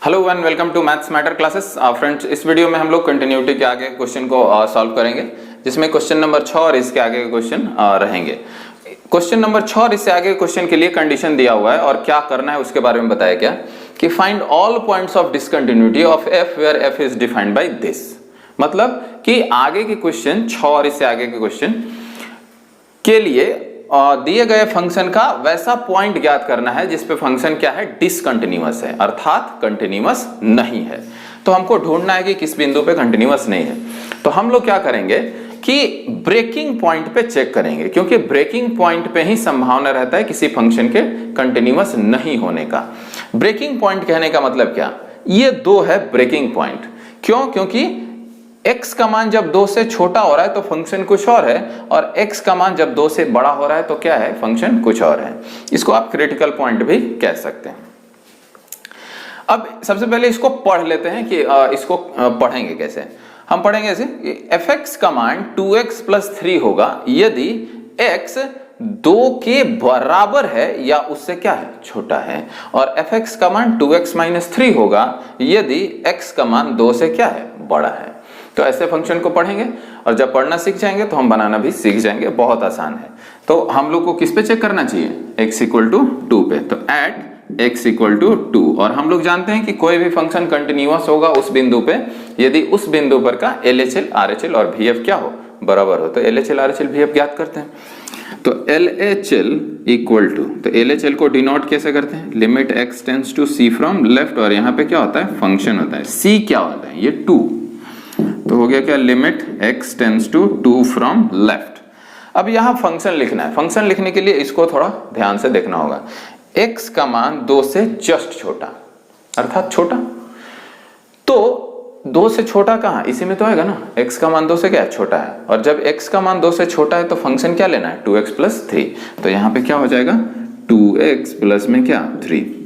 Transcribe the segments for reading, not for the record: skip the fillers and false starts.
Hello and welcome to maths matter classes. Friends, इस video में हम लोग कंटिन्यूटी के आगे क्वेश्चन को सॉल्व करेंगे, जिसमें क्वेश्चन नंबर 6 और इसके आगे के क्वेश्चन रहेंगे। क्वेश्चन नंबर 6 और इससे आगे क्वेश्चन के लिए कंडीशन दिया हुआ है और क्या करना है उसके बारे में बताया क्या कि find all points of discontinuity of f where f is defined by this. मतलब कि आगे के क्वेश्चन 6 और इससे आगे के क्वेश्चन के लिए दिए गए फंक्शन का वैसा पॉइंट ज्ञात करना है जिसपे फंक्शन क्या है, डिसकंटिन्यूअस है, अर्थात कंटिन्यूअस नहीं है। तो हमको ढूंढना है कि किस बिंदु पे कंटिन्यूअस नहीं है। तो हम लोग क्या करेंगे कि ब्रेकिंग पॉइंट पे चेक करेंगे, क्योंकि ब्रेकिंग पॉइंट पे ही संभावना रहता है किसी फंक्शन के कंटिन्यूअस नहीं होने का। ब्रेकिंग पॉइंट कहने का मतलब क्या, ये दो है ब्रेकिंग पॉइंट। क्यों? क्योंकि x का मान जब 2 से छोटा हो रहा है तो फंक्शन कुछ और है, और x का मान जब 2 से बड़ा हो रहा है तो क्या है, फंक्शन कुछ और है। इसको आप क्रिटिकल पॉइंट भी कह सकते हैं। अब सबसे पहले इसको पढ़ लेते हैं कि इसको पढ़ेंगे कैसे। हम पढ़ेंगे ऐसे, fx का मान 2x + 3 होगा यदि x 2 के बराबर है या उससे क्या है, छोटा है, और fx का मान 2x - 3 होगा यदि x का मान 2 से क्या है, बड़ा है। तो ऐसे फंक्शन को पढ़ेंगे और जब पढ़ना सीख जाएंगे तो हम बनाना भी सीख जाएंगे। बहुत आसान है। तो हम लोग को किस पे चेक करना चाहिए, x = 2 पे। तो एट x = 2, और हम लोग जानते हैं कि कोई भी फंक्शन कंटिन्यूअस होगा उस बिंदु पे यदि उस बिंदु पर का LHL, RHL और VF क्या हो, बराबर हो। तो LHL, RHL, VF ज्ञात करते हैं। तो LHL = तो LHL को डिनोट कैसे करते हैं, limit x tends to c from left, और यहाँ पे क्या होता है, फंक्शन होता है। c क्या होता है, ये 2। तो हो गया क्या, limit x tends to 2 from left. अब यहां फंक्शन लिखना है। फंक्शन लिखने के लिए इसको थोड़ा ध्यान से देखना होगा। x का मान 2 से जस्ट छोटा, अर्थात छोटा। तो 2 से छोटा कहां, इसी में तो आएगा ना, x का मान 2 से क्या है, छोटा है। और जब x का मान 2 से छोटा है तो फंक्शन क्या लेना है, 2x + 3। तो यहां पे क्या हो जाएगा, 2x प्लस में क्या, 3।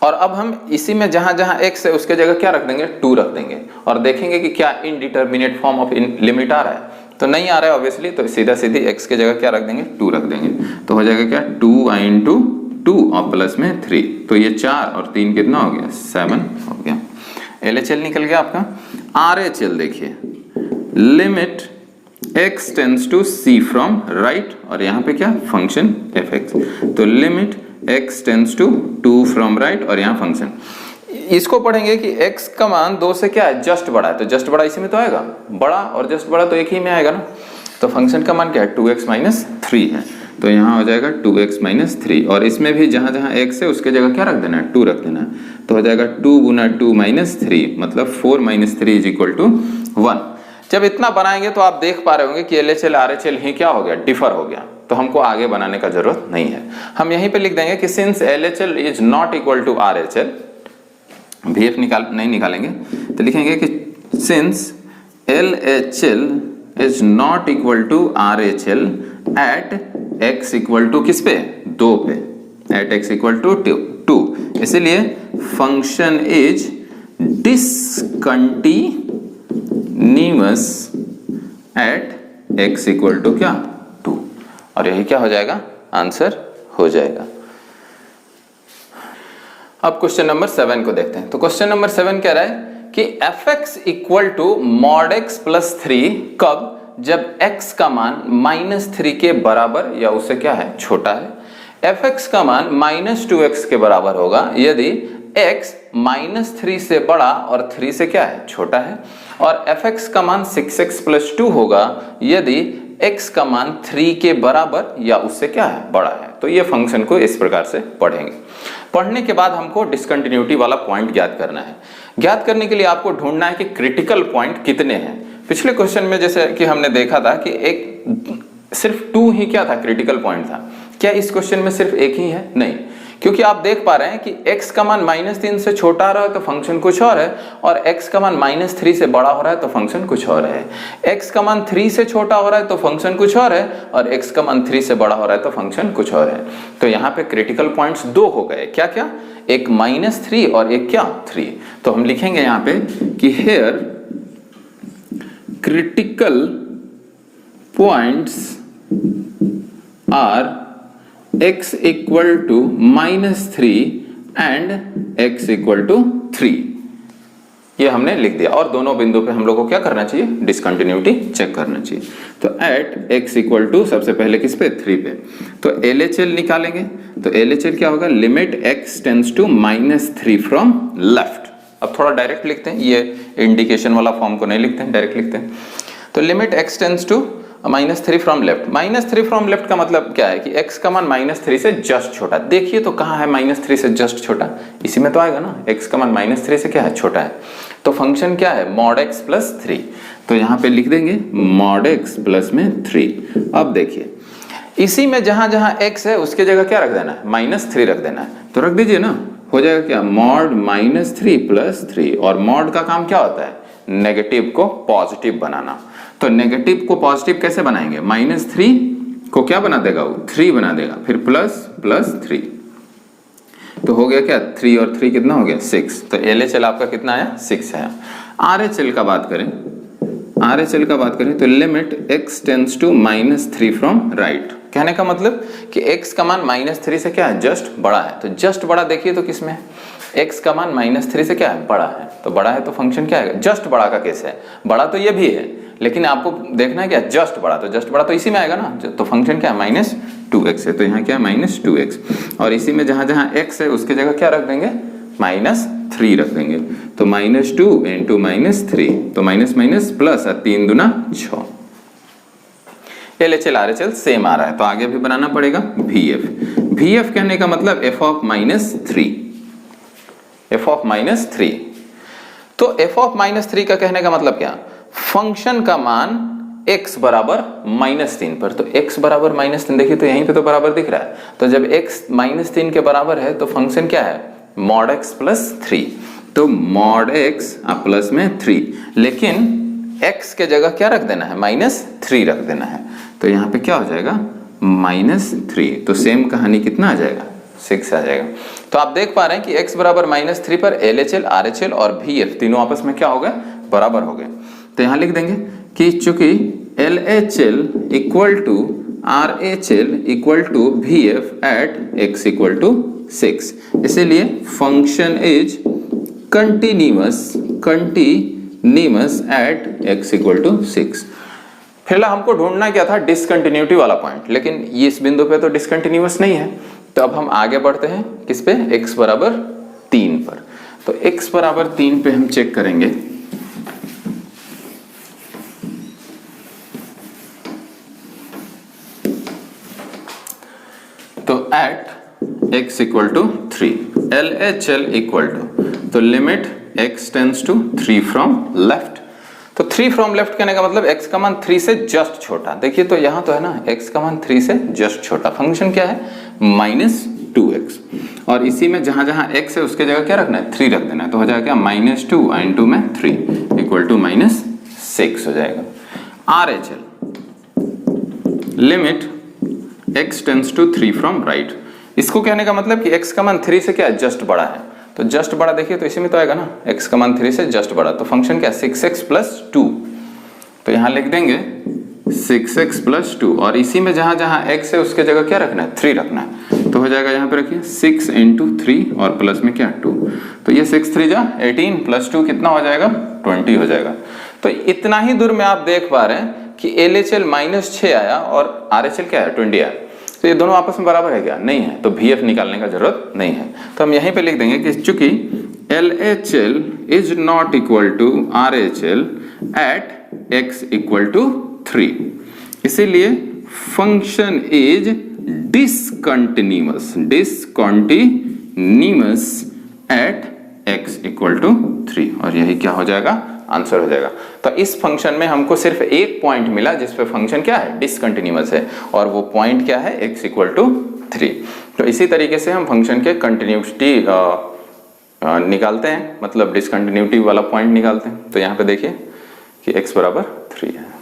और अब हम इसी में जहां जहां x है उसके जगह क्या रख देंगे, 2 रख देंगे, और देखेंगे कि क्या इनडिटरमिनेट फॉर्म ऑफ लिमिट आ रहा है। तो नहीं आ रहा है ऑब्वियसली, तो सीधा सीधी x के जगह क्या रख देंगे, 2 रख देंगे। तो हो जाएगा क्या, 2i × 2 और प्लस में 3। तो ये 4 और 3 कितना हो गया, 7 हो गया। LHL निकल गया आपका। RHL देखिए, limit x tends to c from right, और यहाँ पे क्या, फंक्शन fx। तो limit x tends to 2 from right, और यहाँ फंक्शन। इसको पढ़ेंगे कि x का मान 2 से क्या है, जस्ट बड़ा है। तो जस्ट बड़ा इसी में तो आएगा, बड़ा और जस्ट बड़ा तो एक ही में आएगा ना। तो फंक्शन का मान क्या है, 2x - 3 है। तो यहाँ हो जाएगा 2x - 3, और इसमें भी जहां जहां x है उसके जगह क्या रख देना है, 2 रख देना है। तो हो जाएगा 2 × 2 - 3, मतलब 4 - 3 = 1। जब इतना बनाएंगे तो आप देख पा रहे होंगे कि LHL, RHL ही क्या हो गया, डिफर हो गया। तो हमको आगे बनाने का जरूरत नहीं है। हम यहीं पे लिख देंगे कि since LHL is not equal to RHL, VF नहीं निकालेंगे, तो लिखेंगे कि since LHL is not equal to RHL at x = किस पे, 2 पे, एट x = 2। इसलिए function is discontinuous at x = क्या, 2। और यही क्या हो जाएगा, आंसर हो जाएगा। अब क्वेश्चन नंबर 7 को देखते हैं। तो क्वेश्चन नंबर 7 कह रहा है कि fx = mod x + 3 कब, जब x का मान -3 के बराबर या उससे क्या है, छोटा है। fx का मान -2x के बराबर होगा यदि x -3 से बड़ा और 3 से क्या है, छोटा है। और fx का मान 6x + 2 होगा यदि x का मान 3 के बराबर या उससे क्या है, बड़ा है। तो ये फंक्शन को इस प्रकार से पढ़ेंगे। पढ़ने के बाद हमको डिसकंटिन्यूटी वाला पॉइंट ज्ञात करना है। ज्ञात करने के लिए आपको ढूंढना है कि क्रिटिकल पॉइंट कितने हैं। पिछले क्वेश्चन में जैसे कि हमने देखा था कि एक सिर्फ 2 ही क्या था, क्रिटिकल पॉइंट था। क्या इस क्वेश्चन में सिर्फ एक ही है, नहीं, क्योंकि आप देख पा रहे हैं कि x का मान -3 से छोटा आ रहा है तो फंक्शन कुछ और है, और x का मान -3 से बड़ा हो रहा है तो फंक्शन कुछ और है। x का मान 3 से छोटा हो रहा है तो फंक्शन कुछ और है, और x का मान 3 से बड़ा हो रहा है तो फंक्शन कुछ और है। तो यहाँ पे क्रिटिकल पॉइंट्स 2 हो गए। क्या क्या, एक -3 और एक क्या, 3। तो हम लिखेंगे यहाँ पे कि here critical points are x = -3 and x equal to 3, ये हमने लिख दिया। और दोनों बिंदु पे हम लोग को क्या करना चाहिए, डिसकंटिन्यूटी चेक करना चाहिए। तो एट x इक्वल टू सबसे पहले किस पे, 3 पे, तो LHL निकालेंगे। तो LHL क्या होगा, limit x tends to -3 from left. अब थोड़ा डायरेक्ट लिखते हैं, ये इंडिकेशन वाला फॉर्म को नहीं लिखते हैं, डायरेक्ट लिखते हैं। तो limit x tends to -3 from left. -3 from left का मतलब क्या है कि x का मान -3 से जस्ट छोटा। देखिए तो कहाँ है -3 से जस्ट छोटा, इसी में तो आएगा ना, x का मान -3 से क्या है, छोटा है। तो फंक्शन क्या है, mod x प्लस 3। तो यहाँ पे लिख देंगे mod x प्लस में 3। अब देखिए इसी में जहां जहां x है उसके जगह क्या रख देना है, -3 रख देना है। तो रख दीजिए ना, हो जाएगा क्या, mod -3 प्लस 3। और mod का काम क्या होता है, नेगेटिव को पॉजिटिव बनाना। तो नेगेटिव को पॉजिटिव कैसे बनाएंगे, -3 को क्या बना देगा, वो 3 बना देगा, फिर प्लस प्लस 3। तो हो गया क्या, 3 और 3 कितना हो गया, 6। तो LHL आपका कितना आया, 6 आया। RHL का बात करें, RHL का बात करें तो limit x tends to -3 from right. कहने का मतलब कि x का मान -3 से क्या है, जस्ट बड़ा है। तो जस्ट बड़ा देखिए तो किसमें है, x का मान -3 से क्या है, बड़ा है। तो बड़ा है तो फंक्शन क्या है, जस्ट बड़ा का केस है। बड़ा तो ये भी है लेकिन आपको देखना है क्या, जस्ट बड़ा। तो जस्ट बड़ा तो इसी में आएगा ना, तो फंक्शन क्या है, -2x है। तो यहाँ क्या है, -2x। और इसी में जहां जहां x है उसके जगह क्या रख देंगे, -3 रख देंगे। तो -2 इंटू -3, तो माइनस माइनस प्लस, 3 दूना 6। LHL RHL सेम आ रहा है, तो आगे भी बनाना पड़ेगा VF। VF कहने का मतलब f ऑफ -3, f ऑफ -3। तो f ऑफ -3 का कहने का मतलब क्या, फंक्शन का मान x बराबर -3 पर। तो x बराबर -3, देखिए तो यहीं पे तो बराबर दिख रहा है। तो जब x -3 के बराबर है तो फंक्शन क्या है, mod x प्लस 3। तो mod x प्लस में 3, लेकिन x के जगह क्या रख देना है, -3 रख देना है। तो यहाँ पे क्या हो जाएगा, -3। तो सेम कहानी कितना आ जाएगा, 6 आ जाएगा। तो आप देख पा रहे हैं कि x बराबर -3 पर LHL RHL और VF तीनों आपस में क्या हो गए, बराबर हो गए। तो यहाँ लिख देंगे कि चूंकि LHL equal to RHL equal to VF at x equal to 6, इसीलिए function is continuous at x equal to 6। फिलहाल हमको ढूंढना क्या था, डिसकंटिन्यूटी वाला पॉइंट, लेकिन ये इस बिंदु पे तो डिसकंटिन्यूअस नहीं है। तो अब हम आगे बढ़ते हैं किस पे, x बराबर 3 पर। तो x बराबर 3 पे हम चेक करेंगे। तो at x equal to 3, LHL equal to, तो limit x tends to 3 from left. तो 3 फ्रॉम लेफ्ट कहने का मतलब x का मान 3 से जस्ट छोटा। देखिए तो यहां तो है ना, x का मान 3 से जस्ट छोटा। फंक्शन क्या है, -2x। और इसी में जहां जहां x है उसके जगह क्या रखना है, 3 रख देना है। तो हो जाएगा -2 इंटू में 3 इक्वल टू -6 हो जाएगा। RHL limit x tends to 3 from right. इसको कहने का मतलब कि x का मान 3 से क्या है, जस्ट बड़ा है। तो जस्ट बड़ा देखिए तो इसी में तो आएगा ना, x का मान 3 से जस्ट बड़ा। तो फंक्शन क्या है, 6x प्लस 2। तो यहाँ लिख देंगे 6x प्लस 2। और इसी में जहां जहां x है उसके जगह क्या रखना है, 3 रखना है। तो हो जाएगा यहाँ पे रखिए 6 इंटू 3 और प्लस में क्या 2। तो ये 6 3 जा 18 प्लस 2 कितना हो जाएगा, 20 हो जाएगा। तो इतना ही दूर में आप देख पा रहे हैं कि LHL -6 आया और RHL क्या है, 20 आया। तो ये दोनों आपस में बराबर है क्या, नहीं है। तो VF निकालने का जरूरत नहीं है। तो हम यहीं पे लिख देंगे कि चूंकि LHL is not equal to RHL at x equal to 3, इसीलिए function is discontinuous at x equal to 3। और यही क्या हो जाएगा, आंसर हो जाएगा। तो इस फंक्शन में हमको सिर्फ एक पॉइंट मिला जिस पे फंक्शन क्या है, डिसकंटिन्यूअस है। और वो पॉइंट क्या है, x इक्वल टू 3। तो इसी तरीके से हम फंक्शन के कंटिन्यूटी निकालते हैं, मतलब डिसकंटिन्यूटी वाला पॉइंट निकालते हैं। तो यहाँ पे देखिए कि x बराबर 3 है।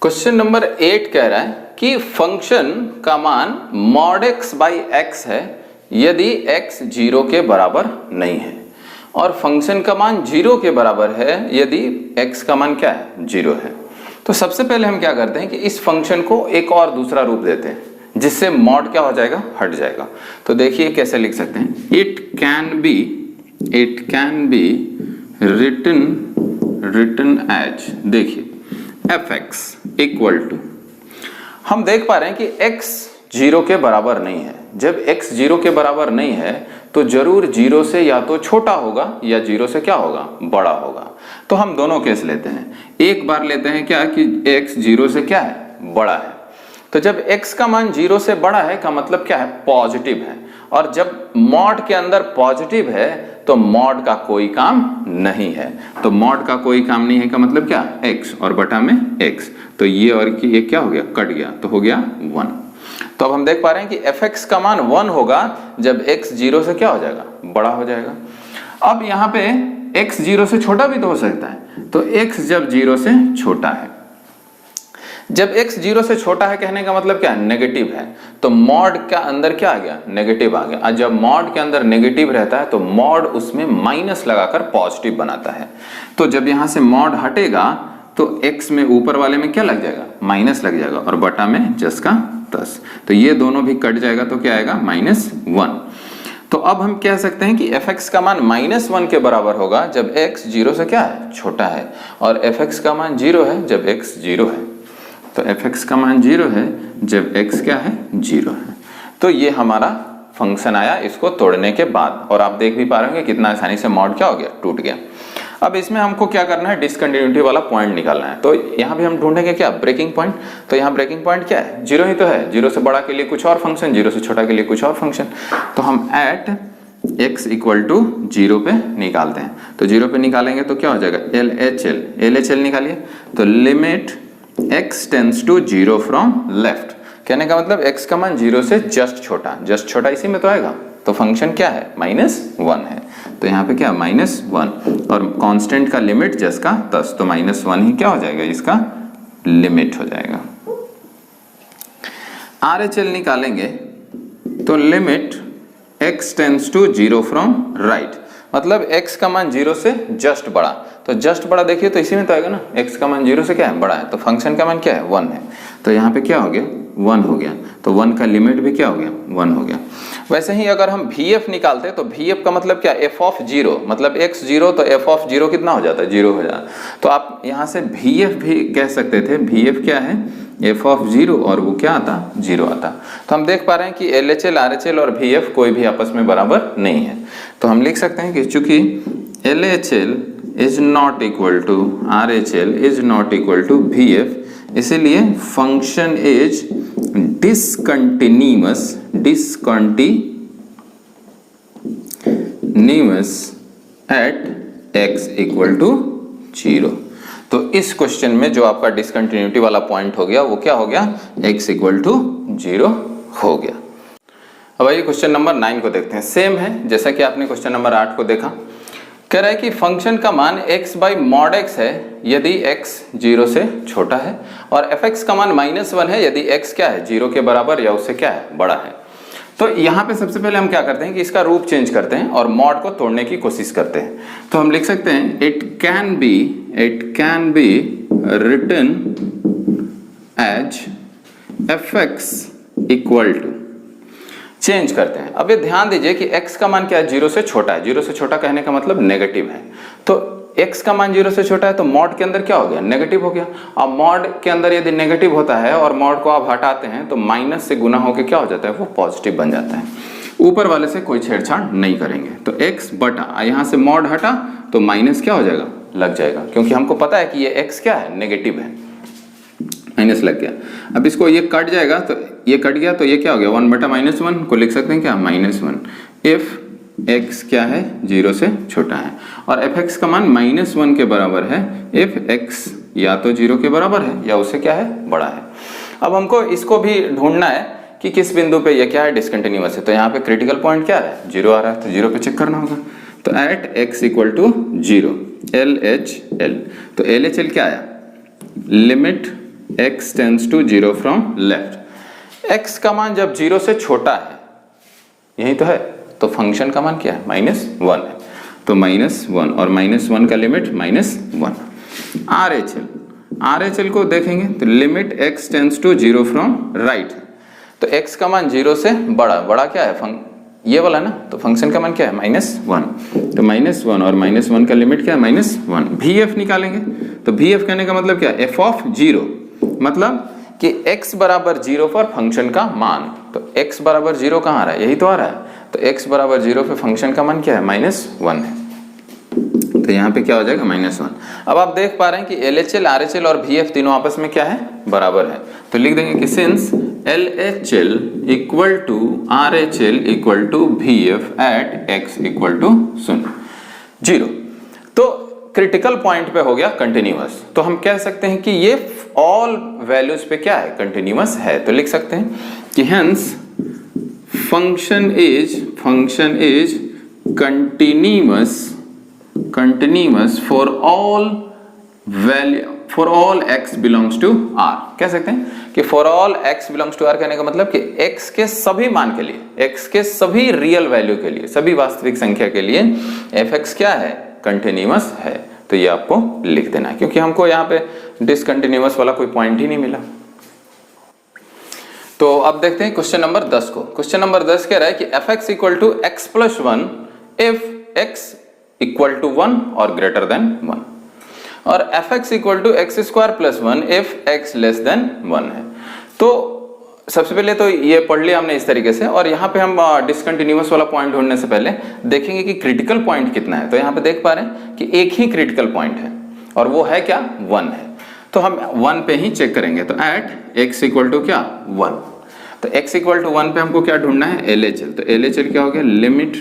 क्वेश्चन नंबर 8 कह रहा है कि फंक्शन का मान mod x बाई x है यदि x 0 के बराबर नहीं है, और फंक्शन का मान 0 के बराबर है यदि x का मान क्या है, 0 है। तो सबसे पहले हम क्या करते हैं कि इस फंक्शन को एक और दूसरा रूप देते हैं। जिससे मॉड क्या हो जाएगा, हट जाएगा। तो देखिए कैसे लिख सकते हैं, it can be written as, देखिए fx इक्वल टू, हम देख पा रहे हैं कि x 0 के बराबर नहीं है। जब x 0 के बराबर नहीं है तो जरूर 0 से या तो छोटा होगा या 0 से क्या होगा, बड़ा होगा। तो हम दोनों केस लेते हैं, एक बार लेते हैं क्या कि x 0 से क्या है, बड़ा है। तो जब x का मान 0 से बड़ा है का मतलब क्या है, पॉजिटिव है। और जब मॉड के अंदर पॉजिटिव है तो मॉड का कोई काम नहीं है। तो मॉड का कोई काम नहीं है का मतलब क्या, x और बटा में x, तो ये और ये क्या हो गया, कट गया, तो हो गया 1। तो अब हम देख पा रहे हैं कि fx का मान 1 होगा जब x 0 से क्या हो जाएगा, बड़ा हो जाएगा। अब यहाँ पे x 0 से छोटा भी तो हो सकता है, तो x जब 0 से छोटा है, जब x 0 से छोटा है कहने का मतलब क्या है, नेगेटिव है, तो मॉड का अंदर क्या आ गया, नेगेटिव आ गया। और जब मॉड के अंदर नेगेटिव रहता है तो मॉड उसमें माइनस लगाकर पॉजिटिव बनाता है। तो जब यहां से मॉड हटेगा तो x में ऊपर वाले में क्या लग जाएगा, माइनस लग जाएगा, और बटा में 10 का 10, तो ये दोनों भी कट जाएगा, तो क्या आएगा, -1। तो अब हम कह सकते हैं कि fx का मान -1 के बराबर होगा जब x 0 से क्या है, छोटा है, और fx का मान 0 है जब x 0 है। तो fx का मान 0 है जब x क्या है, 0 है। तो ये हमारा फंक्शन आया इसको तोड़ने के बाद, और आप देख भी पा रहे होंगे कितना आसानी से मॉड क्या हो गया, टूट गया। अब इसमें हमको क्या करना है, डिसकंटिन्यूटी वाला पॉइंट निकालना है। तो यहाँ भी हम ढूंढेंगे क्या, ब्रेकिंग पॉइंट। तो यहाँ ब्रेकिंग पॉइंट क्या है, 0 ही तो है, 0 से बड़ा के लिए कुछ और फंक्शन, 0 से छोटा के लिए कुछ और फंक्शन। तो हम एट x इक्वल टू 0 पे निकालते हैं। तो 0 पे निकालेंगे तो क्या हो जाएगा, LHL निकालिए। तो limit x tends to 0 from left, कहने का मतलब x का मान 0 से जस्ट छोटा इसी में तो आएगा। तो फंक्शन क्या है, -1 है। तो यहाँ पे क्या, -1, और कांस्टेंट का लिमिट जस्ट का 10, तो -1 ही क्या हो जाएगा, इसका लिमिट हो जाएगा। RHL निकालेंगे तो limit x tends to 0 from right, मतलब x का मान 0 से जस्ट बड़ा। तो जस्ट बड़ा देखिए तो इसी में तो आएगा ना, x का मान 0 से क्या है, बड़ा है, तो फंक्शन का मान क्या है, 1 है। तो यहाँ पे क्या हो गया, 1 हो गया, तो 1 का लिमिट भी क्या हो गया, 1 हो गया। वैसे ही अगर हम VF निकालते तो VF का मतलब क्या, f ऑफ 0, मतलब x 0 तो f ऑफ 0 कितना हो जाता है, 0 हो जाता। तो आप यहाँ से VF भी कह सकते थे, VF क्या है, f ऑफ 0, और वो क्या आता, 0 आता। तो हम देख पा रहे हैं कि LHL, RHL और VF कोई भी आपस में बराबर नहीं है। तो हम लिख सकते हैं कि चूंकि LHL is not equal to RHL is not equal to VF, इसीलिए function is discontinuous at x equal to 0। तो इस क्वेश्चन में जो आपका डिसकंटिन्यूटी वाला पॉइंट हो गया वो क्या हो गया, x इक्वल टू 0 हो गया। अब आइए क्वेश्चन नंबर 9 को देखते हैं। सेम है जैसा कि आपने क्वेश्चन नंबर 8 को देखा। कह रहा है कि फंक्शन का मान x बाई मॉड x है यदि x 0 से छोटा है, और fx का मान -1 है यदि x क्या है, 0 के बराबर या उससे क्या है, बड़ा है। तो यहाँ पे सबसे पहले हम क्या करते हैं कि इसका रूप चेंज करते हैं और मॉड को तोड़ने की कोशिश करते हैं। तो हम लिख सकते हैं it can be written as fx equal to, change करते हैं। अब ये ध्यान दीजिए कि x का मान क्या है, 0 से छोटा है। 0 से छोटा कहने का मतलब नेगेटिव है। तो x का मान 0 से छोटा है तो मॉड के अंदर क्या हो गया, नेगेटिव हो गया। अब मॉड के अंदर यदि नेगेटिव होता है और मॉड को आप हटाते हैं तो माइनस से गुना होकर क्या हो जाता है, वो पॉजिटिव बन जाता है। ऊपर वाले से कोई छेड़छाड़ नहीं करेंगे। तो x बटा, यहाँ से मॉड हटा तो माइनस क्या हो जाएगा, लग जाएगा, क्योंकि हमको पता है कि ये x क्या है, नेगेटिव है, माइनस लग गया। अब इसको ये कट जाएगा, तो ये कट गया तो ये क्या हो गया, 1 बटा -1 को लिख सकते हैं क्या, -1 इफ x क्या है, 0 से छोटा है, और fx का मान -1 के बराबर है इफ x या तो 0 के बराबर है या उससे क्या है, बड़ा है। अब हमको इसको भी ढूंढना है कि किस बिंदु पे ये क्या है, डिसकंटिन्यूअस है। तो यहाँ पे क्रिटिकल पॉइंट क्या है, 0 आ रहा है, तो 0 पे चेक करना होगा। तो at x equal to 0 LHL, तो LHL क्या आया, limit x tends to 0 from left. x का मान जब 0 से छोटा है, यही तो है, तो फंक्शन का मान क्या है, -1 है, तो -1, और -1 का लिमिट -1। RHL को देखेंगे तो limit x tends to 0 from right है। तो x का मान 0 से बड़ा क्या है ये वाला ना, तो फंक्शन का मान क्या है -1। तो -1 और -1 का लिमिट क्या है -1। VF निकालेंगे तो VF कहने का मतलब क्या है f ऑफ 0, मतलब कि x बराबर 0 पर फंक्शन का मान। तो x बराबर 0 कहाँ आ रहा है, यही तो आ रहा है। तो x बराबर 0 पे फंक्शन का मान क्या है -1 है, तो यहाँ पे क्या हो जाएगा -1। अब आप देख पा रहे हैं कि LHL, RHL और VF तीनों आपस में क्या है, बराबर है। तो लिख देंगे कि since LHL equal to RHL equal to VF at x equal to 0। तो क्रिटिकल पॉइंट पे हो गया कंटिन्यूअस, तो हम कह सकते हैं कि ये ऑल वैल्यूज पे क्या है, कंटिन्यूअस है। तो लिख सकते हैं कि hence function is continuous for all x belongs to r। कह सकते हैं कि for all x belongs to r कहने का मतलब कि x के सभी मान के लिए, x के सभी रियल वैल्यू के लिए, सभी वास्तविक संख्या के लिए fx क्या है, कंटिन्यूअस है। तो ये आपको लिख देना है, क्योंकि हमको यहाँ पे डिसकंटिन्यूअस वाला कोई पॉइंट ही नहीं मिला। तो अब देखते हैं क्वेश्चन नंबर 10 को। क्वेश्चन नंबर 10 कह रहा है कि fx equal to x plus 1 if x equal to 1 और ग्रेटर देन 1, और fx equal to x square plus 1 if x less than 1 है। तो सबसे पहले तो ये पढ़ लिया हमने इस तरीके से, और यहाँ पे हम डिसकंटिन्यूअस वाला पॉइंट ढूंढने से पहले देखेंगे कि क्रिटिकल पॉइंट कितना है। तो यहाँ पे देख पा रहे हैं कि एक ही क्रिटिकल पॉइंट है, और वो है क्या, 1 है। तो हम 1 पे ही चेक करेंगे। तो एट x इक्वल टू क्या, 1। तो x इक्वल टू 1 पे हमको क्या ढूंढना है, LHL। तो LHL क्या हो गया, limit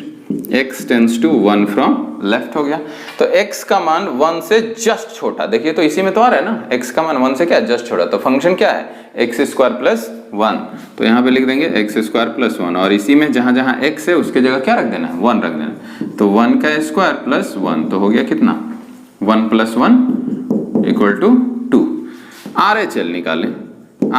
x tends to 1 from left हो गया। तो x का मान 1 से जस्ट छोटा, देखिए तो इसी में तो आ रहा है ना, x का मान 1 से क्या जस्ट छोटा। तो फंक्शन क्या है, x स्क्वायर प्लस 1। तो यहाँ पे लिख देंगे x स्क्वायर प्लस 1, और इसी में जहां जहां x है उसके जगह क्या रख देना है, 1 रख देना। तो 1 का स्क्वायर प्लस 1 तो हो गया कितना, 1 प्लस 1 इक्वल टू 2। RHL निकालें,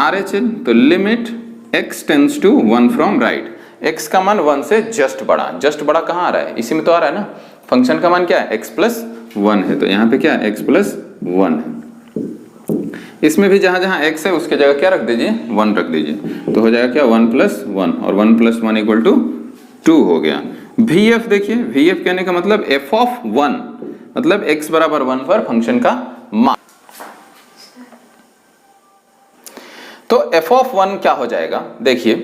RHL तो limit x tends to 1 from right, x का मान 1 से जस्ट बड़ा कहाँ आ रहा है, इसी में तो आ रहा है ना। फंक्शन का मान क्या है, x प्लस 1 है, तो यहाँ पे क्या है, x प्लस 1 है। इसमें भी जहां जहां x है उसके जगह क्या रख दीजिए, 1 रख दीजिए। तो हो जाएगा क्या, 1 प्लस 1, और 1 प्लस 1 इक्वल टू 2 हो गया। VF देखिए, VF कहने का मतलब f ऑफ 1, मतलब x बराबर 1 पर फंक्शन का मान। तो f ऑफ 1 क्या हो जाएगा, देखिए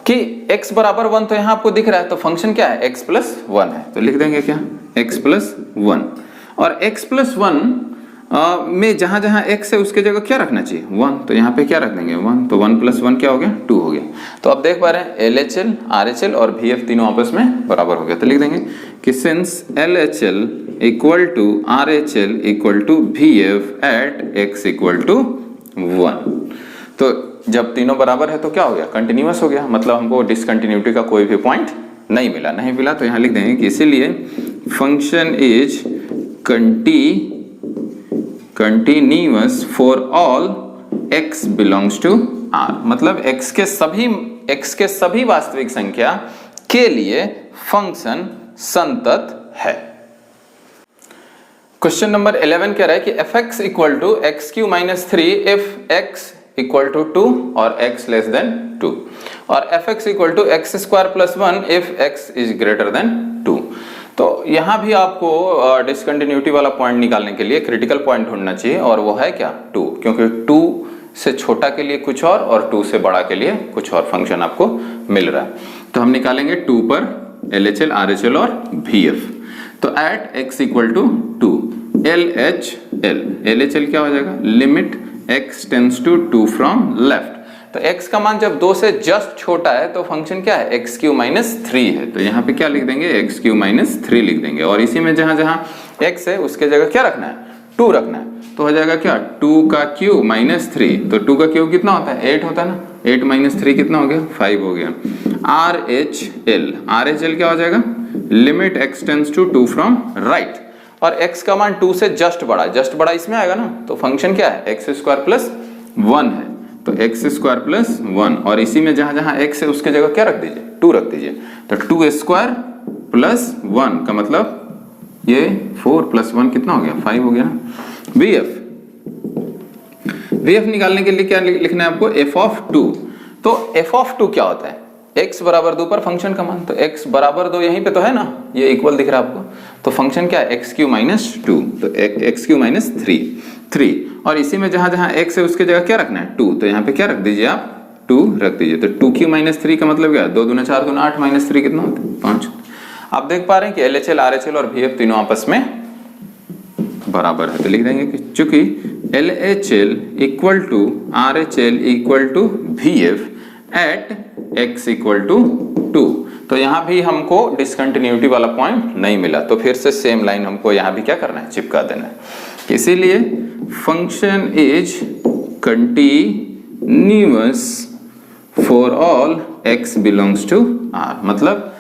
कि x बराबर 1 तो यहां आपको दिख रहा है, तो फंक्शन क्या है, x प्लस 1 है। तो लिख देंगे क्या, x प्लस 1, और x प्लस 1 में जहां जहां x है उसके जगह क्या रखना चाहिए, 1। तो यहाँ पे क्या रख देंगे, 1। तो 1 प्लस 1 क्या हो गया, 2 हो गया। तो अब देख पा रहे हैं LHL, RHL और VF तीनों आपस में बराबर हो गया। तो लिख देंगे कि since LHL equal to RHL equal to VF at x equal to 1। तो जब तीनों बराबर है तो क्या हो गया, कंटिन्यूअस हो गया, मतलब हमको डिसकंटिन्यूटी का कोई भी पॉइंट नहीं मिला। तो यहाँ लिख देंगे कि इसीलिए function is continuous for all x belongs to r, मतलब x के सभी वास्तविक संख्या के लिए फंक्शन संतत है। क्वेश्चन नंबर 11 कह रहा है कि fx equal to x cube minus 3 if x equal to 2 और x लेस देन 2, और fx equal to x square plus 1 if x is greater than 2। तो यहाँ भी आपको डिसकंटिन्यूटी वाला पॉइंट निकालने के लिए क्रिटिकल पॉइंट ढूंढना चाहिए, और वो है क्या, 2, क्योंकि 2 से छोटा के लिए कुछ और 2 से बड़ा के लिए कुछ और फंक्शन आपको मिल रहा है। तो हम निकालेंगे 2 पर LHL, RHL और VF। तो at x equal to 2 LHL क्या हो जाएगा, limit x tends to 2 from left. तो x का मान जब 2 से जस्ट छोटा है तो फंक्शन क्या है, एक्स क्यू माइनस 3 है। तो यहाँ पे क्या लिख देंगे, एक्स क्यू माइनस 3 लिख देंगे, और इसी में जहां जहां x है उसके जगह क्या रखना है, 2 रखना है। तो हो जाएगा क्या, 2 का क्यू माइनस 3, तो 2 का क्यू कितना होता है, 8 होता है ना। 8 माइनस 3 कितना हो गया, 5 हो गया। RHL क्या हो जाएगा, limit x tends to 2 from right, और x का मान 2 से जस्ट बड़ा इसमें आएगा ना। तो फंक्शन क्या है, एक्स स्क्वायर प्लस 1 है। तो एक्स स्क्वायर प्लस 1, और इसी में जहां जहां x है उसके जगह क्या रख दीजिए, 2 रख दीजिए। तो 2 स्क्वायर प्लस 1 का मतलब ये 4 प्लस 1 कितना हो गया, 5 हो गया ना। VF निकालने के लिए क्या लिखना है आपको, f ऑफ 2। तो एफ ऑफ 2 क्या होता है, x बराबर 2 पर फंक्शन का मान, तो x बराबर 2 यहीं पे तो है ना, ये इक्वल दिख रहा है आपको, तो फंक्शन क्या है x³ माइनस 2, तो x³ माइनस 3, और इसी में जहां जहां x है उसके जगह क्या रखना है 2, तो यहाँ पे क्या रख दीजिए आप 2 रख दीजिए, तो 2³ माइनस 3 का मतलब क्या है 2 दूना 4 दूना 8 माइनस 3 कितना होता है 5। आप देख पा रहे हैं कि LHL RHL और VF तीनों आपस में बराबर है, तो लिख देंगे कि चूंकि LHL equal to RHL equal to VF at x equal to 2, तो यहाँ भी हमको डिसकंटिन्यूटी वाला पॉइंट नहीं मिला, तो फिर से सेम लाइन हमको यहाँ भी क्या करना है चिपका देना है, इसीलिए function is continuous for all x belongs to r, मतलब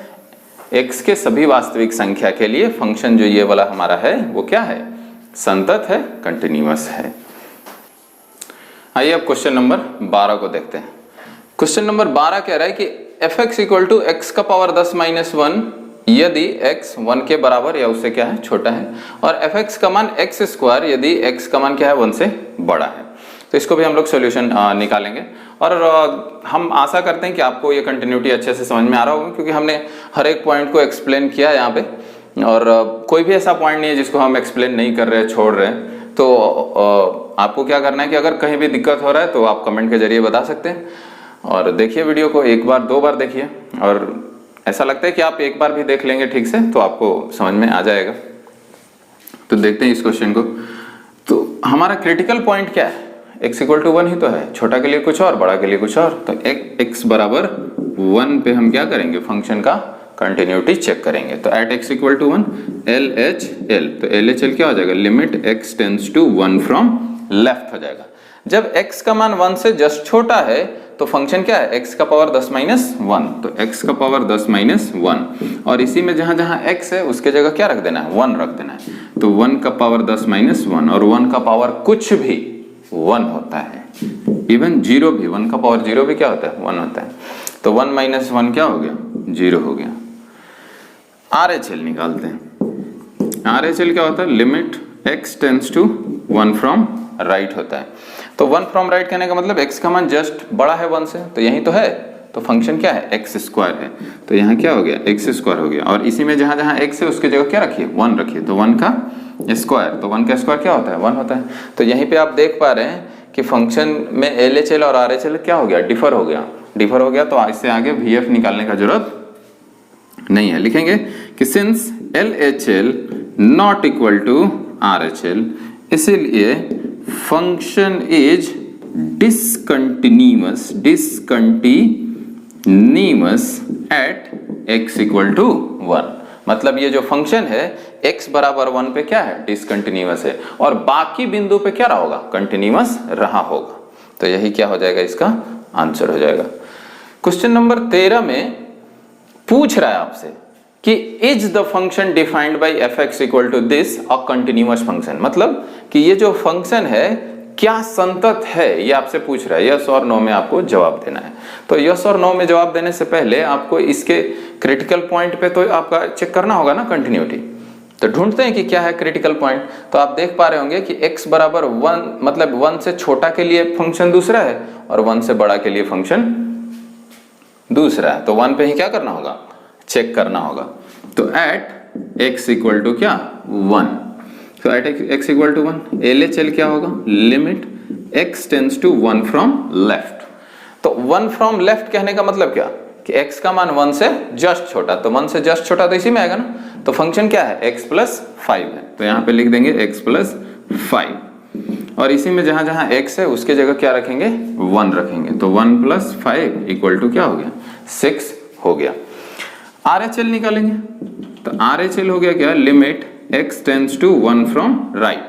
x के सभी वास्तविक संख्या के लिए फंक्शन जो ये वाला हमारा है वो क्या है, संतत है, कंटिन्यूअस है। आइए अब क्वेश्चन नंबर 12 को देखते हैं। क्वेश्चन नंबर 12 कह रहा है कि fx इक्वल टू x का पावर 10 माइनस 1 यदि x 1 के बराबर या उससे क्या है छोटा है, और fx का मान x स्क्वायर यदि x का मान क्या है 1 से बड़ा है। तो इसको भी हम लोग सॉल्यूशन निकालेंगे, और हम आशा करते हैं कि आपको ये कंटिन्यूटी अच्छे से समझ में आ रहा होगा, क्योंकि हमने हर एक पॉइंट को एक्सप्लेन किया है यहाँ पे, और कोई भी ऐसा पॉइंट नहीं है जिसको हम एक्सप्लेन नहीं कर रहे हैं, छोड़ रहे हैं। तो आपको क्या करना है कि अगर कहीं भी दिक्कत हो रहा है तो आप कमेंट के जरिए बता सकते हैं, और देखिए वीडियो को एक बार 2 बार देखिए, और ऐसा लगता है कि आप एक बार भी देख लेंगे ठीक से तो आपको समझ में आ जाएगा। तो देखते हैं इस क्वेश्चन को। तो हमारा क्रिटिकल पॉइंट क्या है, x इक्वल टू 1 ही तो है, छोटा के लिए कुछ और बड़ा के लिए कुछ और, तो x बराबर 1 पे हम क्या करेंगे फंक्शन का कंटिन्यूटी चेक करेंगे। तो at x equal to 1 LHL, तो LHL क्या हो जाएगा, limit x tends to 1 from left हो जाएगा। जब x का मान 1 से जस्ट छोटा है तो फंक्शन क्या है x का पावर 10 माइनस 1, तो x का पावर 10 माइनस 1, और इसी में जहां जहां x है उसके जगह क्या रख देना है 1 रख देना है, तो 1 का पावर 10 माइनस 1, और 1 का पावर कुछ भी 1 होता है, इवन 0 भी, 1 का पावर 0 भी क्या होता है 1 होता है, तो 1 माइनस 1 क्या हो गया 0 हो गया। RHL निकालते हैं, RHL क्या होता है, limit x tends to 1 from right होता है, तो 1 फ्रॉम राइट कहने का मतलब x का मान जस्ट बड़ा है 1 से, तो यही तो है, तो फंक्शन क्या है x स्क्वायर है, तो यहाँ क्या हो गया x स्क्वायर हो गया, और इसी में जहां जहां x है उसके जगह क्या रखिए 1 रखिए, तो 1 का स्क्वायर, तो 1 का स्क्वायर क्या होता है 1 होता है। तो यहीं पे आप देख पा रहे हैं कि फंक्शन में LHL और RHL क्या हो गया, डिफर हो गया, तो इससे आगे VF निकालने का जरूरत नहीं है। लिखेंगे कि since LHL not equal to RHL, इसीलिए function is discontinuous at x equal to 1, मतलब ये जो फंक्शन है x बराबर 1 पे क्या है डिसकंटिन्यूअस है, और बाकी बिंदु पे क्या रहा होगा कंटिन्यूअस रहा होगा, तो यही क्या हो जाएगा इसका आंसर हो जाएगा। क्वेश्चन नंबर 13 में पूछ रहा है आपसे कि is the function defined by fx equal to this a continuous function, मतलब कि ये जो फंक्शन है क्या संतत है, ये आपसे पूछ रहा है, यस और नो में आपको जवाब देना है। तो यस और नो में जवाब देने से पहले आपको इसके क्रिटिकल पॉइंट पे तो आपका चेक करना होगा ना कंटिन्यूटी, तो ढूंढते हैं कि क्या है क्रिटिकल पॉइंट। तो आप देख पा रहे होंगे कि x बराबर 1, मतलब 1 से छोटा के लिए फंक्शन दूसरा है और 1 से बड़ा के लिए फंक्शन दूसरा है, तो 1 पे ही क्या करना होगा चेक करना होगा। तो एट x इक्वल टू क्या 1, तो at x equal to 1 LHL क्या होगा, limit x tends to 1 from left, तो 1 फ्रॉम लेफ्ट कहने का मतलब क्या कि x का मान 1 से जस्ट छोटा, तो 1 से जस्ट छोटा तो इसी में आएगा ना, तो फंक्शन क्या है x प्लस 5 है, तो यहाँ पे लिख देंगे x प्लस 5, और इसी में जहां जहां x है उसके जगह क्या रखेंगे 1 रखेंगे, तो 1 प्लस 5 इक्वल टू क्या हो गया 6 हो गया। RHL निकालेंगे, तो RHL हो गया क्या, limit x tends to 1 from right,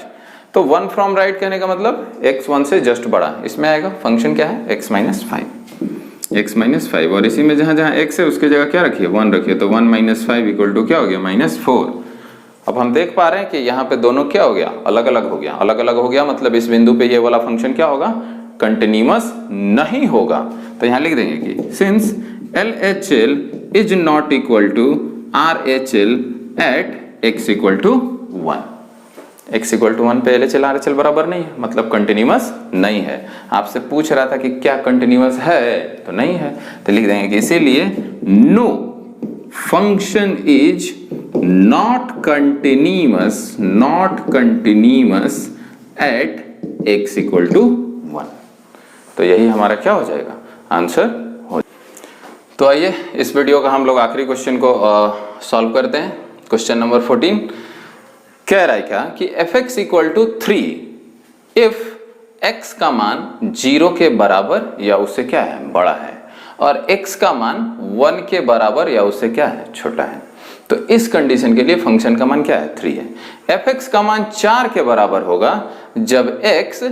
तो 1 फ्रॉम राइट कहने का मतलब x 1 से जस्ट बड़ा, इसमें आएगा फंक्शन क्या है x माइनस 5, और इसी में जहां जहां x है उसके जगह क्या रखिए 1 रखिए, तो 1 माइनस 5 इक्वल टू क्या हो गया -4। अब हम देख पा रहे हैं कि यहाँ पे दोनों क्या हो गया अलग अलग हो गया, मतलब इस बिंदु पे ये वाला फंक्शन क्या होगा कंटिन्यूअस नहीं होगा, तो यहाँ लिख देंगे कि since LHL is not equal to RHL at x equal to 1, x equal to 1 पे LHL RHL बराबर नहीं है, मतलब कंटिन्यूअस नहीं है। आपसे पूछ रहा था कि क्या कंटिन्यूअस है, तो नहीं है, तो लिख देंगे कि इसीलिए no function is not continuous at x equal to 1। तो यही हमारा क्या हो जाएगा, आंसर हो। तो आइए इस वीडियो का हम लोग आखिरी क्वेश्चन को सॉल्व करते हैं। क्वेश्चन नंबर 14 कह रहा है क्या कि fx equal to 3 if x का मान 0 के बराबर या उससे क्या है, बड़ा है, और x का मान 1 के बराबर या उससे क्या है, छोटा है। तो इस कंडीशन के लिए फंक्शन का मान क्या है, 3 है। fx का मान 4 के बराबर होगा जब x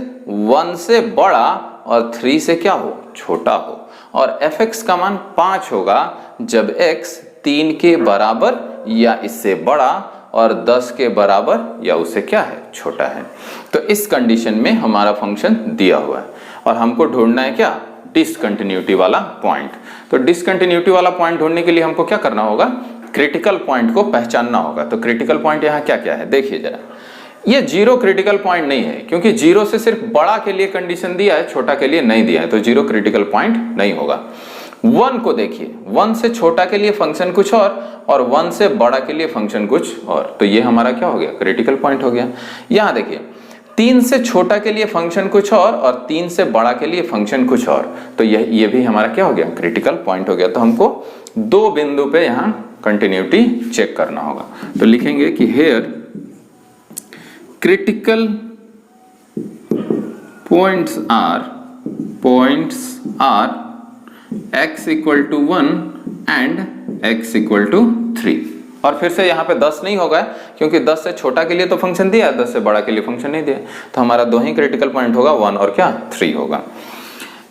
1 से बड़ा और 3 से क्या हो, छोटा हो, और fx का मान 5 होगा जब x 3 के बराबर या इससे बड़ा और 10 के बराबर या उससे क्या है, छोटा है। तो इस कंडीशन में हमारा फंक्शन दिया हुआ है और हमको ढूंढना है क्या, डिसकंटिन्यूटी वाला पॉइंट। तो डिसकंटिन्यूटी वाला पॉइंट ढूंढने के लिए हमको क्या करना होगा, क्रिटिकल पॉइंट को पहचानना होगा। तो क्रिटिकल पॉइंट यहाँ क्या क्या है, देखिए जरा। ये 0 क्रिटिकल पॉइंट नहीं है, क्योंकि 0 से सिर्फ बड़ा के लिए कंडीशन दिया है, छोटा के लिए नहीं दिया है, तो 0 क्रिटिकल पॉइंट नहीं होगा। 1 को देखिए, 1 से छोटा के लिए फंक्शन कुछ और 1 से बड़ा के लिए फंक्शन कुछ और, तो ये हमारा क्या हो गया, क्रिटिकल पॉइंट हो गया। यहाँ देखिए 3 से छोटा के लिए फंक्शन कुछ और 3 से बड़ा के लिए फंक्शन कुछ और, तो ये भी हमारा क्या हो गया, क्रिटिकल पॉइंट हो गया। तो हमको 2 बिंदु पे यहाँ कंटिन्यूटी चेक करना होगा। तो लिखेंगे कि here critical points are x equal to 1 and x equal to 3। और फिर से यहाँ पे 10 नहीं होगा, क्योंकि 10 से छोटा के लिए तो फंक्शन दिया है, 10 से बड़ा के लिए फंक्शन नहीं दिया, तो हमारा 2 ही क्रिटिकल पॉइंट होगा, 1 और क्या, 3 होगा।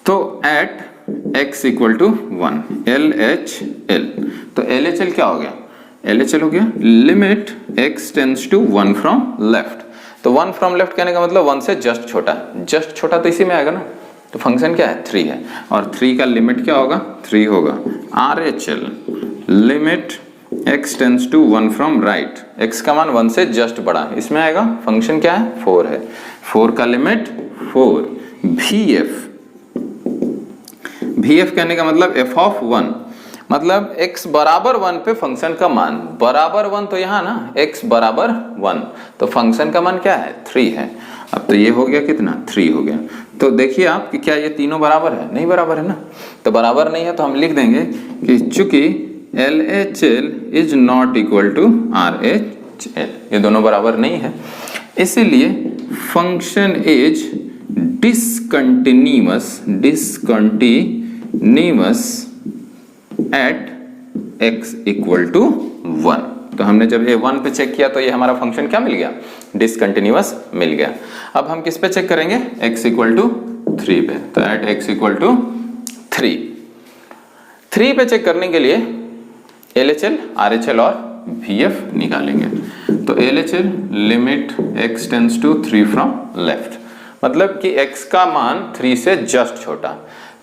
तो at x equal to 1 LHL, तो LHL क्या हो गया, LHL हो गया limit x tends to 1 from left. तो 1 फ्रॉम लेफ्ट कहने का मतलब 1 से जस्ट छोटा तो इसी में आएगा ना, तो फंक्शन क्या है, 3 है, और 3 का लिमिट क्या होगा, 3 होगा। RHL limit x tends to 1 from right, x का मान 1 से जस्ट बड़ा, इसमें आएगा फंक्शन क्या है, 4 है, 4 का लिमिट 4। VF कहने का मतलब f ऑफ 1, मतलब x बराबर 1 पे फंक्शन का मान बराबर 1, तो यहाँ ना x बराबर 1, तो फंक्शन का मान क्या है, 3 है। अब तो ये हो गया कितना, 3 हो गया। तो देखिए आप कि क्या ये तीनों बराबर है, नहीं बराबर है ना, तो बराबर नहीं है तो हम लिख देंगे कि चूंकि LHL is not equal to RHL, ये दोनों बराबर नहीं है, इसीलिए function is discontinuous at x equal to 1। तो हमने जब ये 1 पे चेक किया तो ये हमारा फंक्शन क्या मिल गया, डिसकंटिन्यूअस मिल गया। अब हम किस पे चेक करेंगे, x इक्वल टू 3 पे, तो एट x इक्वल टू 3 पे चेक करने के लिए LHL, RHL और VF निकालेंगे। तो LHL limit x tends to 3 from left, मतलब कि x का मान 3 से जस्ट छोटा,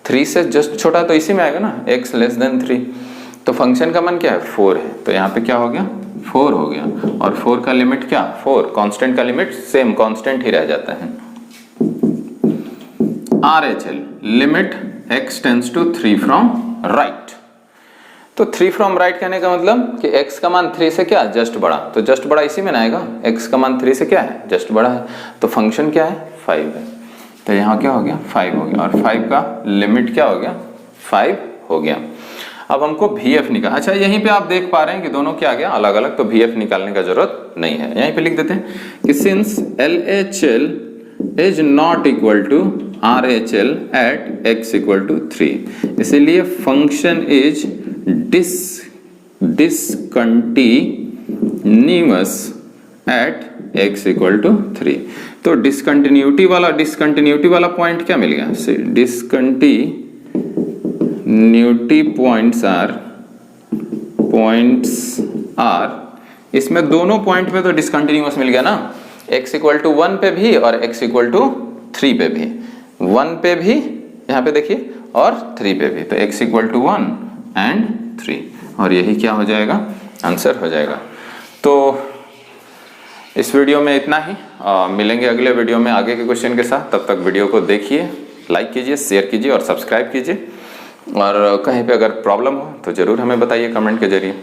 3 से जस्ट छोटा तो इसी में आएगा ना, x लेस देन 3, तो फंक्शन का मान क्या है, 4 है, तो यहाँ पे क्या हो गया, 4 हो गया। और 4 का लिमिट क्या, 4, कांस्टेंट का लिमिट सेम कांस्टेंट ही रह जाता है। RHL limit x tends to 3 from right, तो 3 फ्रॉम राइट कहने का मतलब कि x का मान 3 से क्या, जस्ट बड़ा, तो जस्ट बड़ा इसी में ना आएगा, x का मान 3 से क्या है, जस्ट बड़ा है, तो फंक्शन क्या है, 5 है, तो यहाँ क्या हो गया, 5 हो गया, और 5 का लिमिट क्या हो गया, 5 हो गया। अब हमको VF निकाल, अच्छा यहीं पे आप देख पा रहे हैं कि दोनों क्या आ गया, अलग अलग, तो VF निकालने का जरूरत नहीं है, यहीं पे लिख देते हैं कि since LHL is not equal to RHL at x equal to 3, इसीलिए function is discontinuous at x equal to 3। तो डिसकंटिन्यूटी वाला पॉइंट क्या मिल गया, डिसकंटिन्यूटी पॉइंट्स आर, इसमें दोनों पॉइंट पे तो डिसकंटिन्यूअस मिल गया ना, x इक्वल टू 1 पे भी और x इक्वल टू 3 पे भी, 1 पे भी यहाँ पे देखिए और 3 पे भी, तो x इक्वल टू 1 एंड 3, और यही क्या हो जाएगा, आंसर हो जाएगा। तो इस वीडियो में इतना ही। मिलेंगे अगले वीडियो में आगे के क्वेश्चन के साथ। तब तक वीडियो को देखिए, लाइक कीजिए, शेयर कीजिए और सब्सक्राइब कीजिए। और कहीं पे अगर प्रॉब्लम हो तो ज़रूर हमें बताइए कमेंट के जरिए।